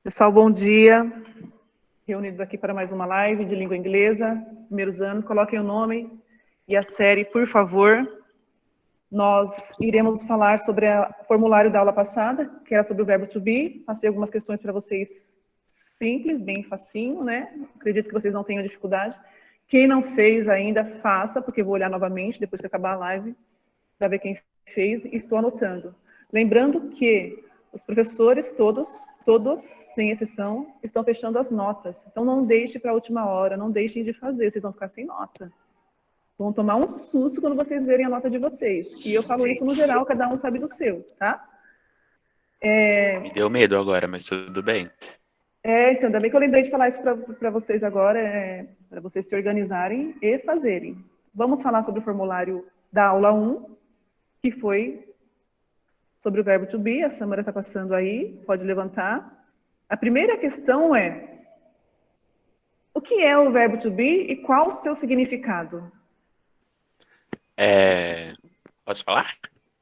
Pessoal, bom dia. Reunidos aqui para mais uma live de língua inglesa, os primeiros anos. Coloquem o nome e a série, por favor. Nós iremos falar sobre o formulário da aula passada, que era sobre o verbo to be. Passei algumas questões para vocês simples, bem facinho, né? Acredito que vocês não tenham dificuldade. Quem não fez ainda, faça, porque eu vou olhar novamente depois que acabar a live, para ver quem fez, e estou anotando. Lembrando que os professores, todos, sem exceção, estão fechando as notas. Então, não deixe para a última hora, não deixem de fazer, vocês vão ficar sem nota. Vão tomar um susto quando vocês verem a nota de vocês. E eu falo isso no geral, cada um sabe do seu, tá? Me deu medo agora, mas tudo bem. Então, ainda bem que eu lembrei de falar isso para vocês agora, para vocês se organizarem e fazerem. Vamos falar sobre o formulário da aula 1, que foi sobre o verbo to be. A Samara está passando aí, pode levantar. A primeira questão é: o que é o verbo to be e qual o seu significado? Posso falar?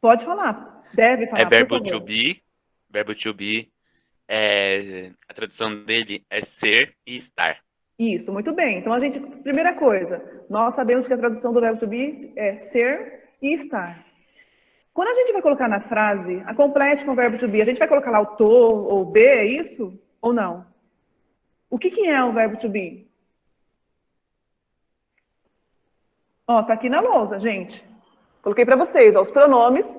Pode falar, deve falar, Verbo por favor. to be. Verbo to be, a tradução dele é ser e estar. Isso, muito bem. Então, primeira coisa, nós sabemos que a tradução do verbo to be é ser e estar. Quando a gente vai colocar na frase, a complete com o verbo to be, a gente vai colocar lá o to ou be, é isso? Ou não? O que é o verbo to be? Ó, tá aqui na lousa, gente. Coloquei para vocês, ó, os pronomes.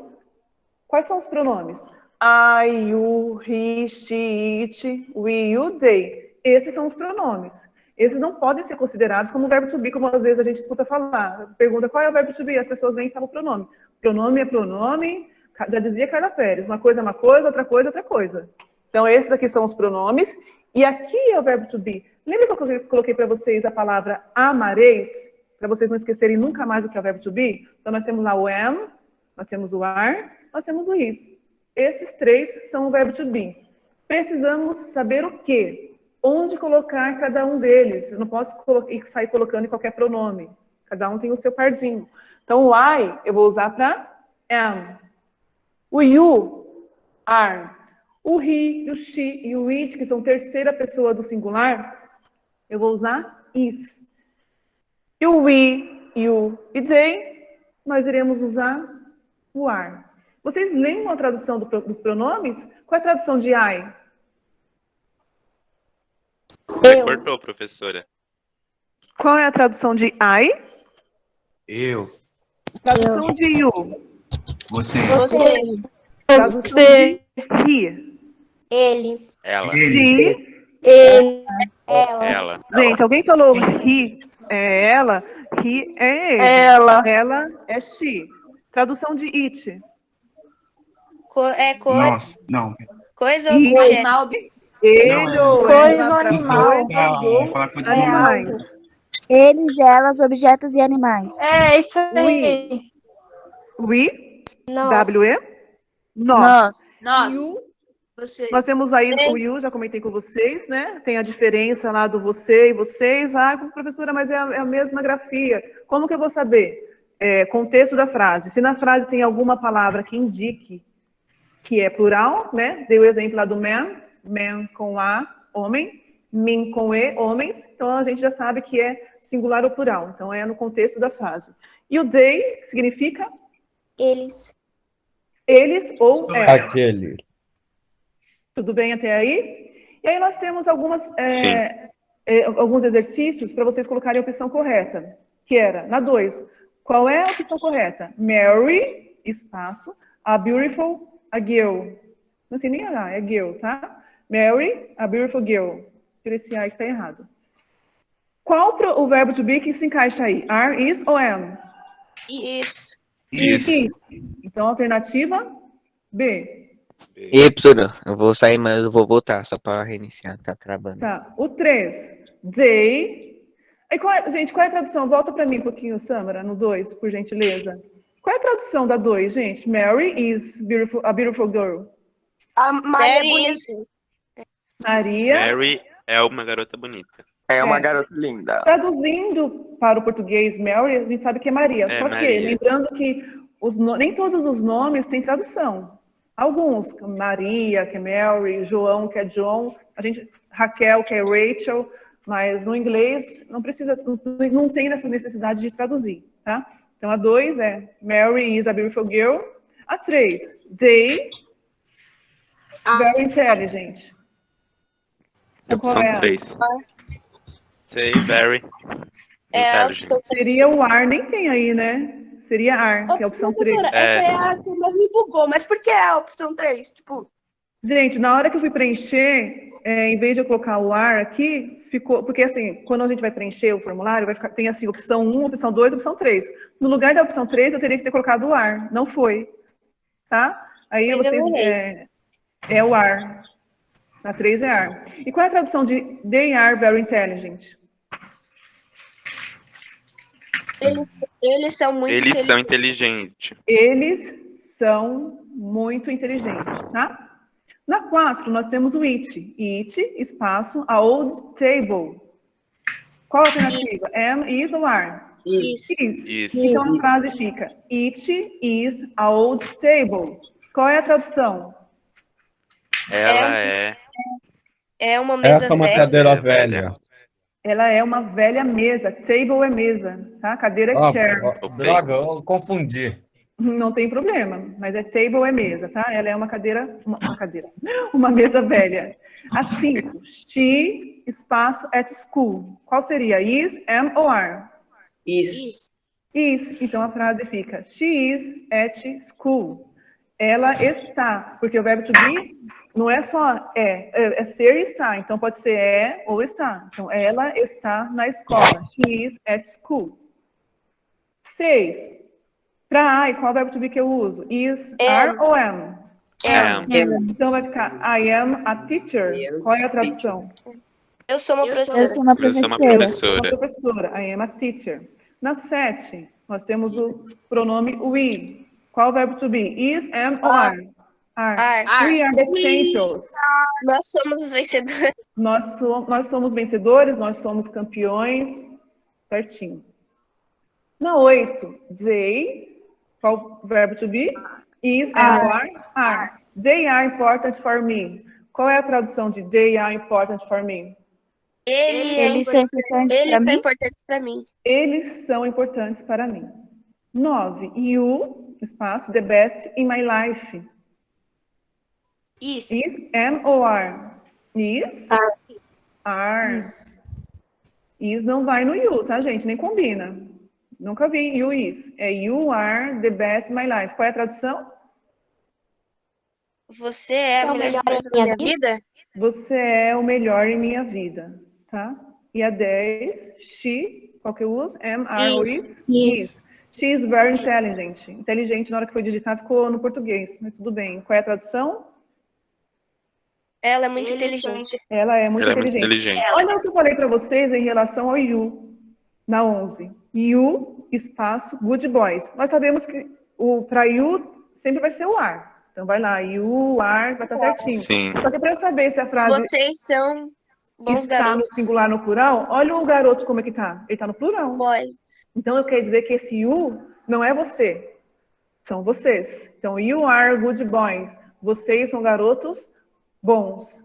Quais são os pronomes? I, you, he, she, it, we, you, they. Esses são os pronomes. Esses não podem ser considerados como verbo to be, como às vezes a gente escuta falar. Pergunta qual é o verbo to be, as pessoas vêm e falam pronome. Pronome é pronome, já dizia Carla Pérez, uma coisa é uma coisa, outra coisa é outra coisa. Então, esses aqui são os pronomes, e aqui é o verbo to be. Lembra que eu coloquei para vocês a palavra amareis, para vocês não esquecerem nunca mais o que é o verbo to be? Então, nós temos lá o am, nós temos o are, nós temos o is. Esses três são o verbo to be. Precisamos saber o quê? Onde colocar cada um deles. Eu não posso sair colocando em qualquer pronome. Cada um tem o seu parzinho. Então, o I eu vou usar para am. O you, are. O he, o she e o it, que são terceira pessoa do singular, eu vou usar is. E o we, you e they, nós iremos usar o are. Vocês lembram a tradução dos pronomes? Qual é a tradução de I? Você cortou, professora. Qual é a tradução de I? Eu. Tradução de you? Você. Tradução de he? Ele. Ela. She? Ele. Ela. Gente, alguém falou he é ela? He é ele. Ela é she. Tradução de it? Nossa, não. Coisa ou objeto? Ele ou ela para coisas ou Falar coisa animais. Eles, elas, objetos e animais. É, isso aí. We? Nós. W-E? Nós. Nós. Você. Nós temos aí o you, já comentei com vocês, né? Tem a diferença lá do você e vocês. Ah, professora, mas é a mesma grafia. Como que eu vou saber? Contexto da frase. Se na frase tem alguma palavra que indique que é plural, né? Dei o exemplo lá do man com a, homem, min com e, homens. Então, a gente já sabe que é singular ou plural. Então, é no contexto da frase. E o they, que significa? Eles. Eles ou elas. Aquele. Tudo bem até aí? E aí nós temos alguns exercícios para vocês colocarem a opção correta, que era, na 2, qual é a opção correta? Mary, espaço, a beautiful, a girl. Não tem nem a, é girl, tá? Mary, a beautiful girl. Tira esse I que tá errado. Qual o verbo to be que se encaixa aí? Are, is ou am? Isso. Isso. Então, alternativa B. E, professora, eu vou sair, mas eu vou voltar, só para reiniciar, tá travando. Tá, o 3. They. Gente, qual é a tradução? Volta para mim um pouquinho, Samara, no 2, por gentileza. Qual é a tradução da 2, gente? Mary is a beautiful girl. A Maria é bonita. Maria. Mary é uma garota bonita. É uma garota linda. Traduzindo para o português Mary, a gente sabe que é Maria. Só que, Maria. lembrando que nem todos os nomes têm tradução. Alguns, Maria, que é Mary, João, que é John, Raquel, que é Rachel, mas no inglês não tem essa necessidade de traduzir, tá? Então, a 2 é Mary is a beautiful girl. A 3, they, very intelligent. Qual Opção é? 3. Say very É a intelligent. opção 3. Seria o are, nem tem aí, né? Seria are, que é a opção 3. Professora, essa é a que mais me bugou. Mas por que é a opção 3? Tipo, Gente, na hora que eu fui preencher, em vez de eu colocar o are aqui, ficou... Porque, assim, quando a gente vai preencher o formulário, tem, assim, opção 1, opção 2, opção 3. No lugar da opção 3, eu teria que ter colocado o are. Não foi. Tá? Aí Mas eu vocês... errei. É o are. Na 3 é are. E qual é a tradução de they are very intelligent? Eles são muito Eles inteligentes. são inteligentes. Eles são muito inteligentes, tá? Na 4, nós temos o it. It, espaço, a old table. Qual a alternativa? Am, is ou are? Isso. Isso. Então a frase fica: It is a old table. Qual é a tradução? Ela é É uma mesa Essa é uma velha. cadeira velha. Ela é uma velha mesa. Table é mesa, tá? Cadeira é chair. Droga, eu confundi. Não tem problema, mas table é mesa, tá? Ela é uma cadeira, uma mesa velha. A 5, she, espaço, at school. Qual seria? Is, am ou are? Isso. Is. Então a frase fica, she is at school. Ela está, porque o verbo to be não é só é ser e estar. Então pode ser ou está. Então ela está na escola. She is at school. 6. Para I, qual verbo to be que eu uso? Is, are ou am? am. Então vai ficar I am a teacher. Qual é a tradução? Eu sou uma Eu professora. sou uma Eu sou uma Uma professora. professora. I am a teacher. Na 7, nós temos o pronome we. Qual o verbo to be? Is, am ou are? Are. We are the champions. Nós somos os vencedores. Nós somos vencedores, nós somos campeões. Certinho. Na 8, they, qual o verbo to be? Is, am ou are? They are important for me. Qual é a tradução de they are important for me? Eles são importantes Eles para são mim. importantes para mim. Eles são importantes para mim. 9, you, espaço, the best in my life. Isso. Is, am ou are? Is, are. Is não vai no you, tá, gente? Nem combina. Nunca vi you is. É you are the best in my life. Qual é a tradução? Você é a melhor coisa da minha vida? Você é o melhor em minha vida, tá? E a 10, she, qual que eu uso? Am, are ou is? Is. She is very intelligent. Inteligente, na hora que foi digitar, ficou no português, mas tudo bem. Qual é a tradução? Ela é muito inteligente. Ela é muito Ela é muito inteligente. inteligente. Olha o que eu falei para vocês em relação ao you, na 11. You, espaço, good boys. Nós sabemos que para you sempre vai ser o are. Então vai lá, you, are, vai estar certinho. Sim. Só que para eu saber se a frase Vocês são bons está no garotos. singular, no plural, olha o garoto como é que tá. Ele tá no plural. Boys. Então eu quero dizer que esse you não é você. São vocês. Então, you are good boys. Vocês são garotos bons.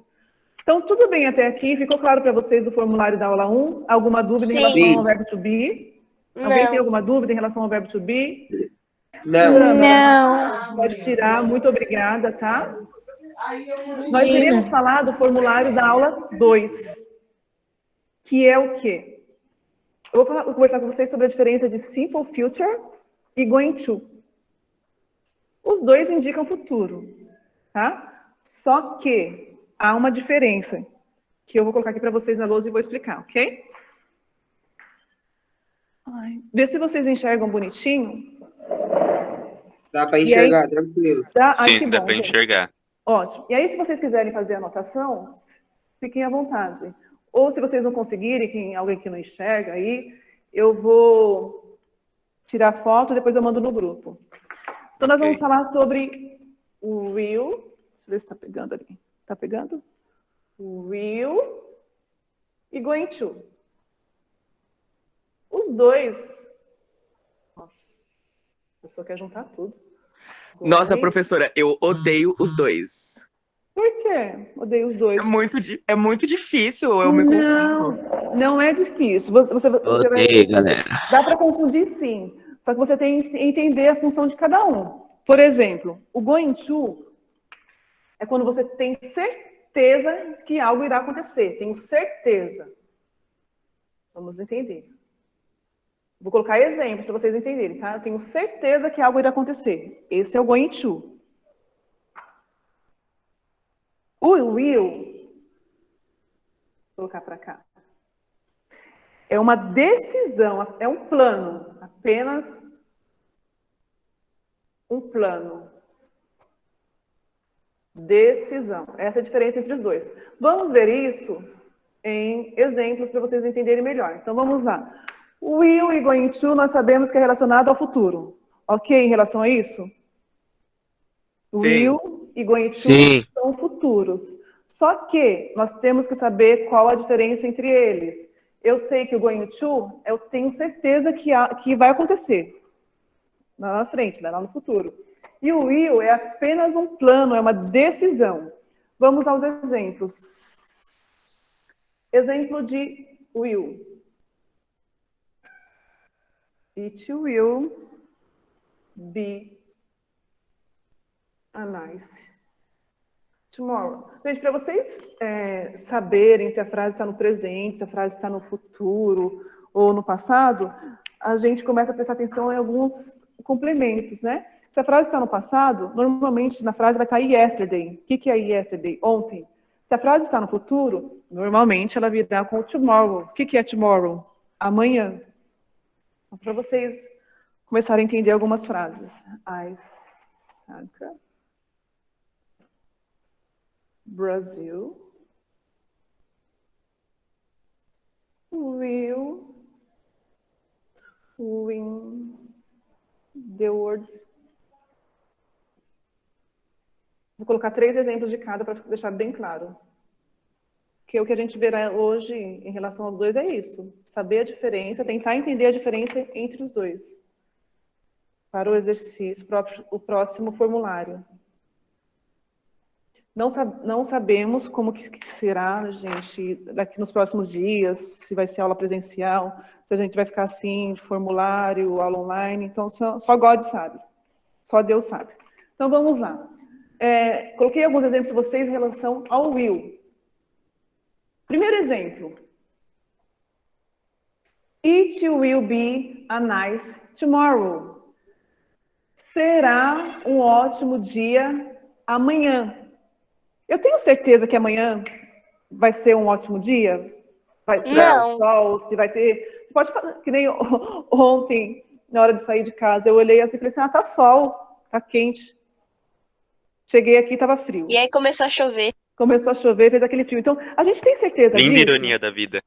Então, tudo bem até aqui? Ficou claro para vocês do formulário da aula 1? Alguma dúvida em Sim. relação ao verbo to be? Alguém tem Não. alguma dúvida em relação ao verbo to be? Não. Pode tirar, muito obrigada, tá? Nós iremos falar do formulário da aula 2, que é o quê? Eu vou conversar com vocês sobre a diferença de simple future e going to. Os dois indicam futuro, tá? Só que há uma diferença, que eu vou colocar aqui para vocês na lousa e vou explicar, ok? Vê se vocês enxergam bonitinho. Dá para enxergar, tranquilo. Sim, que dá bom, para gente. enxergar. Ótimo. E aí, se vocês quiserem fazer a anotação, fiquem à vontade. Ou se vocês não conseguirem, alguém que não enxerga aí, eu vou tirar foto e depois eu mando no grupo. Então, nós vamos falar sobre o will. Deixa eu ver se está pegando ali. Está pegando? O will e going to. Os dois. Nossa, a pessoa quer juntar tudo. Nossa, Going. professora, eu odeio os dois. Por quê? Odeio os dois. É muito difícil, eu me confundo. Não é difícil. Você vai... Odeio, galera. Dá para confundir, sim. Só que você tem que entender a função de cada um. Por exemplo, o going to é quando você tem certeza que algo irá acontecer. Tenho certeza. Vamos entender. Vou colocar exemplos para vocês entenderem, tá? Eu tenho certeza que algo irá acontecer. Esse é o going to. O will, vou colocar para cá. É uma decisão, é um plano, apenas um plano. Decisão. Essa é a diferença entre os dois. Vamos ver isso em exemplos para vocês entenderem melhor. Então vamos lá. Will e going to nós sabemos que é relacionado ao futuro. Ok em relação a isso? Sim. Will e going to Sim. são futuros. Só que nós temos que saber qual a diferença entre eles. Eu sei que o going to, eu tenho certeza que vai acontecer. Lá na frente, lá no futuro. E o will é apenas um plano, é uma decisão. Vamos aos exemplos. Exemplo de will. It will be a nice tomorrow. Gente, para vocês saberem se a frase está no presente, se a frase está no futuro ou no passado, a gente começa a prestar atenção em alguns complementos, né? Se a frase está no passado, normalmente na frase vai estar yesterday. O que é yesterday? Ontem. Se a frase está no futuro, normalmente ela virá com tomorrow. O que é tomorrow? Amanhã. Para vocês começarem a entender algumas frases. Isaac, Brasil will win the world. Vou colocar 3 exemplos de cada para deixar bem claro. Que o que a gente verá hoje em relação aos dois é isso. Saber a diferença, tentar entender a diferença entre os dois. Para o exercício, o próximo formulário. Não sabemos como que será, gente, daqui nos próximos dias, se vai ser aula presencial, se a gente vai ficar assim, formulário, aula online. Então, só God sabe. Só Deus sabe. Então, vamos lá. Coloquei alguns exemplos para vocês em relação ao will. Primeiro exemplo. It will be a nice tomorrow. Será um ótimo dia amanhã. Eu tenho certeza que amanhã vai ser um ótimo dia? Vai ser sol, se vai ter... Pode falar, que nem ontem, na hora de sair de casa, eu olhei assim e falei assim, tá sol, tá quente. Cheguei aqui, tava frio. E aí começou a chover. Começou a chover, fez aquele frio. Então, a gente tem certeza Linda disso? ironia da vida.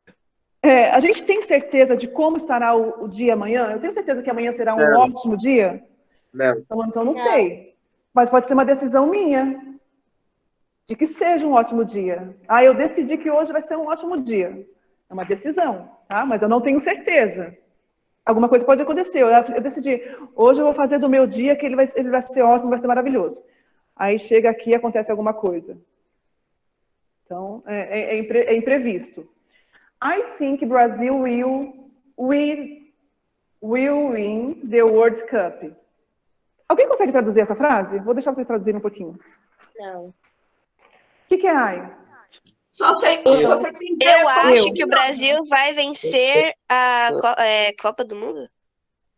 A gente tem certeza de como estará o dia amanhã? Eu tenho certeza que amanhã será um ótimo dia? Não. Então não sei. Mas pode ser uma decisão minha. De que seja um ótimo dia. Eu decidi que hoje vai ser um ótimo dia. É uma decisão, tá? Mas eu não tenho certeza. Alguma coisa pode acontecer. Eu decidi, hoje eu vou fazer do meu dia que ele vai ser ótimo, vai ser maravilhoso. Aí chega aqui e acontece alguma coisa. Então, é imprevisto. I think Brazil will win the World Cup. Alguém consegue traduzir essa frase? Vou deixar vocês traduzirem um pouquinho. Não. O que é I? Só sei eu acho que o Brasil vai vencer a Copa do Mundo.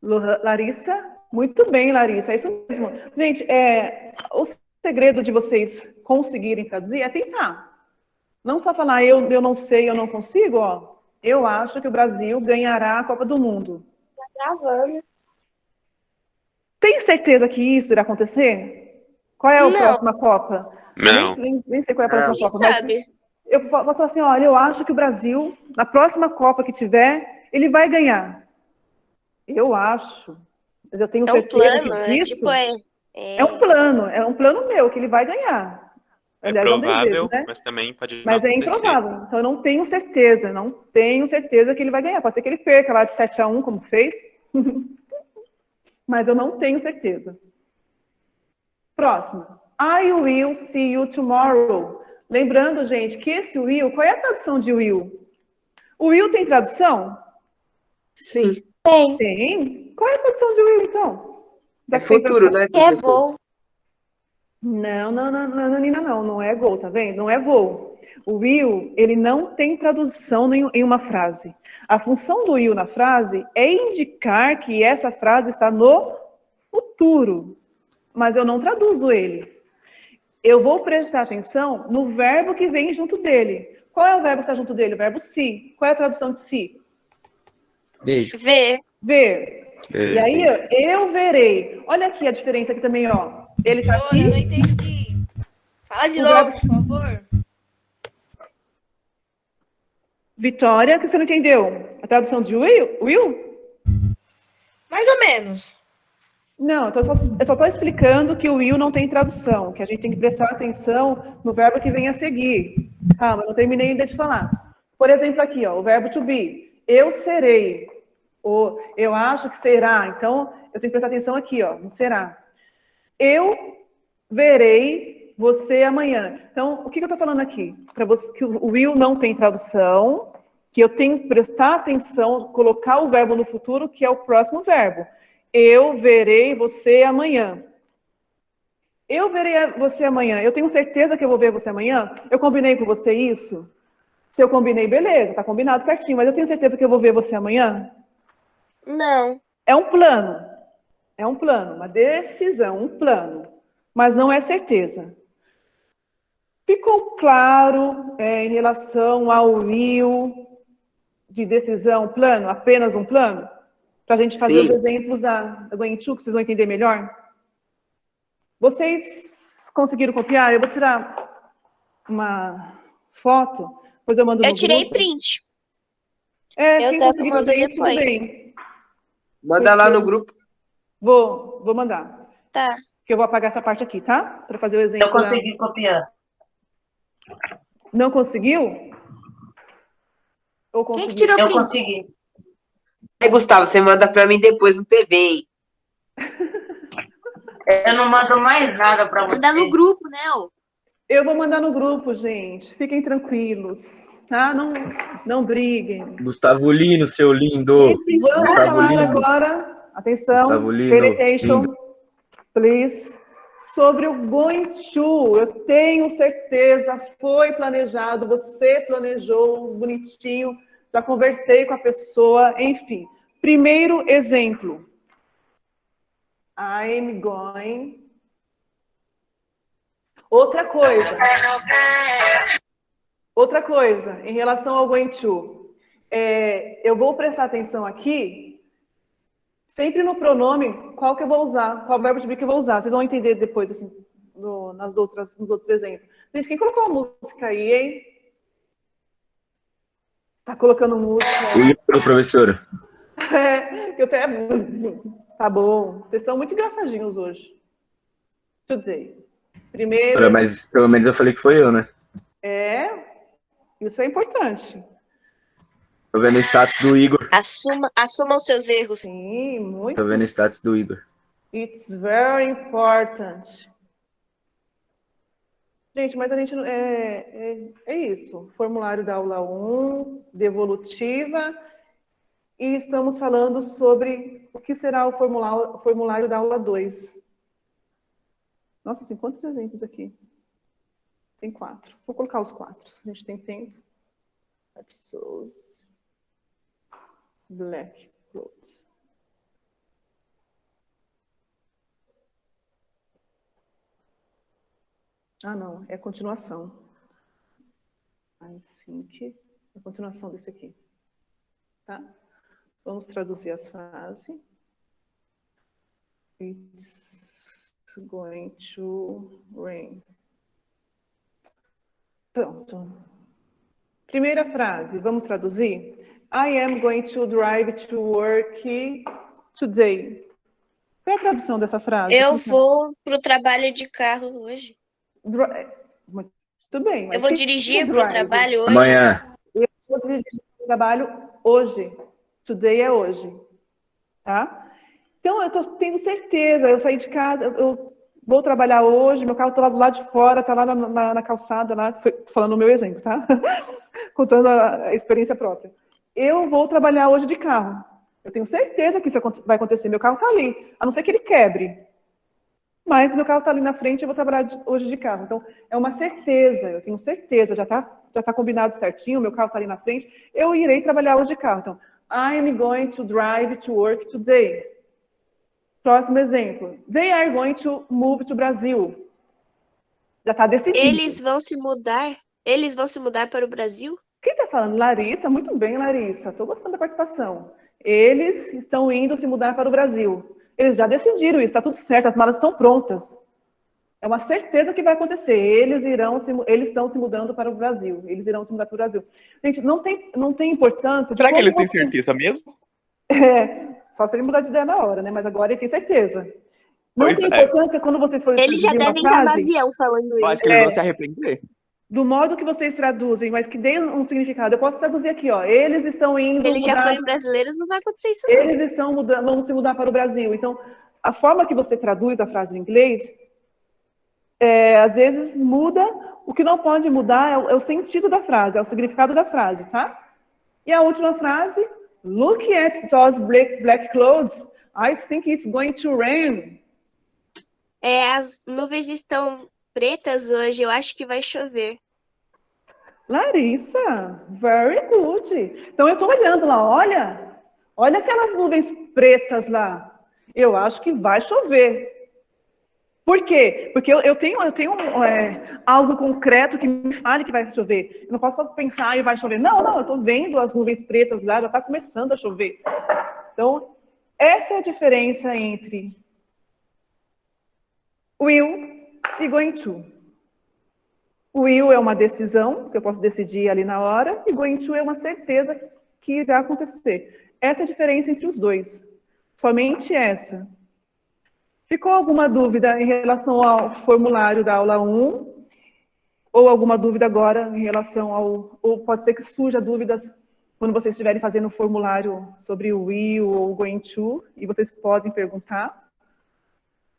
Larissa? Muito bem, Larissa. É isso mesmo. Gente, o segredo de vocês conseguirem traduzir é tentar. Não só falar, eu não sei, eu não consigo, ó. Eu acho que o Brasil ganhará a Copa do Mundo. Tá gravando. Tem certeza que isso irá acontecer? Qual é a próxima Copa? Não. Nem sei qual é a próxima Copa, sabe? mas eu posso falar assim, olha, eu acho que o Brasil, na próxima Copa que tiver, ele vai ganhar. Eu acho. Mas eu tenho certeza que isso... É um plano meu, que ele vai ganhar. Aliás, provável, é um desejo, né? mas também pode não Mas é acontecer. improvável. Então, eu não tenho certeza que ele vai ganhar. Pode ser que ele perca lá de 7-1, como fez. Mas eu não tenho certeza. Próximo. I will see you tomorrow. Lembrando, gente, que esse will, qual é a tradução de will? O will tem tradução? Sim. Tem. Tem? Qual é a tradução de will, então? É futuro, né? Que é voo. Não, Nina, não é go, tá vendo? Não é voo. O will, ele não tem tradução em uma frase. A função do will na frase é indicar que essa frase está no futuro, mas eu não traduzo ele. Eu vou prestar atenção no verbo que vem junto dele. Qual é o verbo que está junto dele? O verbo see. Qual é a tradução de see? Ver. Ver. E aí, eu verei. Olha aqui a diferença aqui também, ó. Ele está aqui. Eu não entendi. Fala de O novo, verbo- por favor. Vitória, que você não entendeu? A tradução de will? Mais ou menos. Não, eu só estou explicando que o will não tem tradução, que a gente tem que prestar atenção no verbo que vem a seguir. Calma, eu não terminei ainda de falar. Por exemplo, aqui, ó, o verbo to be. Eu serei. Ou eu acho que será. Então, eu tenho que prestar atenção aqui, ó, no será. Eu verei você amanhã. Então, o que eu estou falando aqui? Para você que o will não tem tradução, que eu tenho que prestar atenção, colocar o verbo no futuro, que é o próximo verbo. Eu verei você amanhã. Eu verei você amanhã. Eu tenho certeza que eu vou ver você amanhã? Eu combinei com você isso? Se eu combinei, beleza, tá combinado certinho. Mas eu tenho certeza que eu vou ver você amanhã? Não. É um plano. É um plano, uma decisão, um plano. Mas não é certeza. Ficou claro em relação ao will de decisão, plano, apenas um plano? Para a gente fazer Sim. os exemplos da Going To, que vocês vão entender melhor. Vocês conseguiram copiar? Eu vou tirar uma foto, depois eu mando no Eu tirei grupo. print. É, Eu quem também conseguir mando fazer isso, tudo depois. bem. Manda lá no grupo. Vou mandar. Tá. Que eu vou apagar essa parte aqui, tá? Para fazer o exemplo. Eu consegui copiar. Não conseguiu? Ou conseguiu? Quem tirou print? Eu consegui. Aí, Gustavo, você manda pra mim depois no PV, hein? Eu não mando mais nada pra você. Mandar no grupo, né? Eu vou mandar no grupo, gente. Fiquem tranquilos, tá? Não briguem. Gustavo Lino, seu lindo. Vamos Gustavo falar Lino. agora, atenção, Gustavo Lino, pay attention, lindo. please, sobre o going to. Eu tenho certeza, foi planejado, você planejou bonitinho, já conversei com a pessoa, enfim. Primeiro exemplo. I'm going. Outra coisa, em relação ao going to. Eu vou prestar atenção aqui, sempre no pronome, qual que eu vou usar, qual verbo to be que eu vou usar. Vocês vão entender depois, assim, nos outros exemplos. Gente, quem colocou a música aí, hein? Tá colocando música. O Igor, professora. Eu até... Tá bom. Vocês estão muito engraçadinhos hoje. Today. Primeiro... Mas pelo menos eu falei que foi eu, né? Isso é importante. Tô vendo o status do Igor. Assumam seus erros. Sim, muito. Tô vendo o status do Igor. It's very important. Gente, mas a gente... É isso. Formulário da aula 1, devolutiva. E estamos falando sobre o que será o formulário da aula 2. Nossa, tem quantos exemplos aqui? Tem 4. Vou colocar os 4. A gente tem tempo. Black clothes. Ah, não. É a continuação. I think. É a continuação desse aqui. Tá? Vamos traduzir as frases. It's going to rain. Pronto. Primeira frase, vamos traduzir? I am going to drive to work today. Qual é a tradução dessa frase? Eu vou para o trabalho de carro hoje. Muito bem. Mas Eu vou que dirigir drive? para o trabalho hoje. Amanhã. Eu vou dirigir para o trabalho hoje. Today é hoje. Tá? Então, eu estou tendo certeza. Eu saí de casa, eu Vou trabalhar hoje, meu carro está lá do lado de fora, está lá na calçada, lá, tô falando o meu exemplo, tá? Contando a experiência própria. Eu vou trabalhar hoje de carro. Eu tenho certeza que isso vai acontecer. Meu carro está ali, a não ser que ele quebre. Mas meu carro está ali na frente, eu vou trabalhar hoje de carro. Então, é uma certeza, eu tenho certeza, já tá combinado certinho, meu carro está ali na frente, eu irei trabalhar hoje de carro. Então, I'm going to drive to work today. Próximo exemplo. They are going to move to Brasil. Já está decidido. Eles vão se mudar? Eles vão se mudar para o Brasil? Quem está falando? Larissa? Muito bem, Larissa. Estou gostando da participação. Eles estão indo se mudar para o Brasil. Eles já decidiram isso, está tudo certo, as malas estão prontas. É uma certeza que vai acontecer. Eles estão se mudando para o Brasil. Eles irão se mudar para o Brasil. Gente, não tem importância... Será que eles têm certeza mesmo? Só se ele mudar de ideia na hora, né? Mas agora ele tem certeza. Não Pois tem é. importância quando vocês forem Eles já traduzir uma devem estar no frase, avião falando Eu isso. acho que eles vão se arrepender. do modo que vocês traduzem, mas que dê um significado. Eu posso traduzir aqui, ó. Eles estão indo Eles já mudar... forem brasileiros, não vai acontecer isso não. Eles vão se mudar para o Brasil. Então, a forma que você traduz a frase em inglês, às vezes muda. O que não pode mudar é o sentido da frase, é o significado da frase, tá? E a última frase, look at those black clouds. I think it's going to rain. As nuvens estão pretas hoje, eu acho que vai chover. Larissa, very good. Então, eu estou olhando lá, olha aquelas nuvens pretas lá. Eu acho que vai chover. Por quê? Porque eu tenho algo concreto que me fale que vai chover. Eu não posso só pensar e vai chover. Não, eu estou vendo as nuvens pretas lá, já está começando a chover. Então, essa é a diferença entre will e going to. Will é uma decisão, que eu posso decidir ali na hora, e going to é uma certeza que irá acontecer. Essa é a diferença entre os dois. Somente essa. Ficou alguma dúvida em relação ao formulário da aula 1? Ou alguma dúvida agora em relação ao... Ou pode ser que surja dúvidas quando vocês estiverem fazendo o formulário sobre o will ou going to, e vocês podem perguntar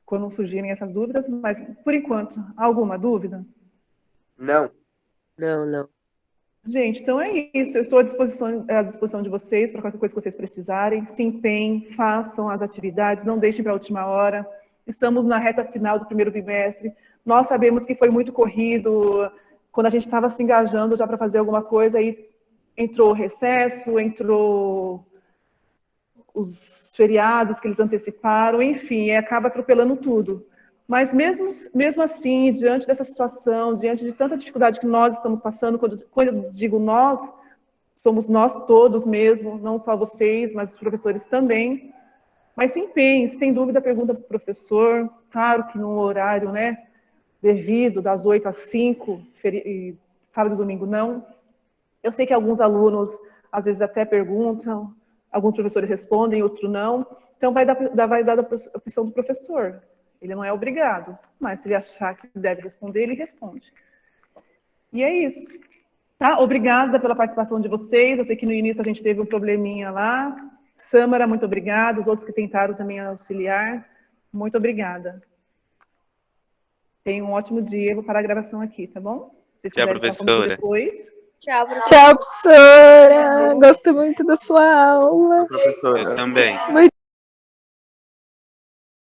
quando surgirem essas dúvidas, mas, por enquanto, alguma dúvida? Não. Não. Gente, então é isso. Eu estou à disposição de vocês para qualquer coisa que vocês precisarem. Se empenhem, façam as atividades, não deixem para a última hora. Estamos na reta final do primeiro bimestre. Nós sabemos que foi muito corrido. Quando a gente estava se engajando já para fazer alguma coisa, aí entrou o recesso, entrou os feriados que eles anteciparam, enfim, acaba atropelando tudo. Mas mesmo assim, diante dessa situação, diante de tanta dificuldade que nós estamos passando, quando eu digo nós, somos nós todos mesmo, não só vocês, mas os professores também. Mas se empenhem, se tem dúvida, pergunta para o professor. Claro que no horário, né, devido, das 8 às 5, e sábado e domingo não. Eu sei que alguns alunos, às vezes, até perguntam, alguns professores respondem, outros não. Então, vai dar a opção do professor. Ele não é obrigado, mas se ele achar que deve responder, ele responde. E é isso. Tá? Obrigada pela participação de vocês. Eu sei que no início a gente teve um probleminha lá. Samara, muito obrigada. Os outros que tentaram também auxiliar, muito obrigada. Tenham um ótimo dia. Eu vou parar a gravação aqui, tá bom? Se vocês Tchau, quiserem falar comigo professora. depois. Tchau, professor. Tchau, professora. Gostei muito da sua aula. Professor, Eu também. Muito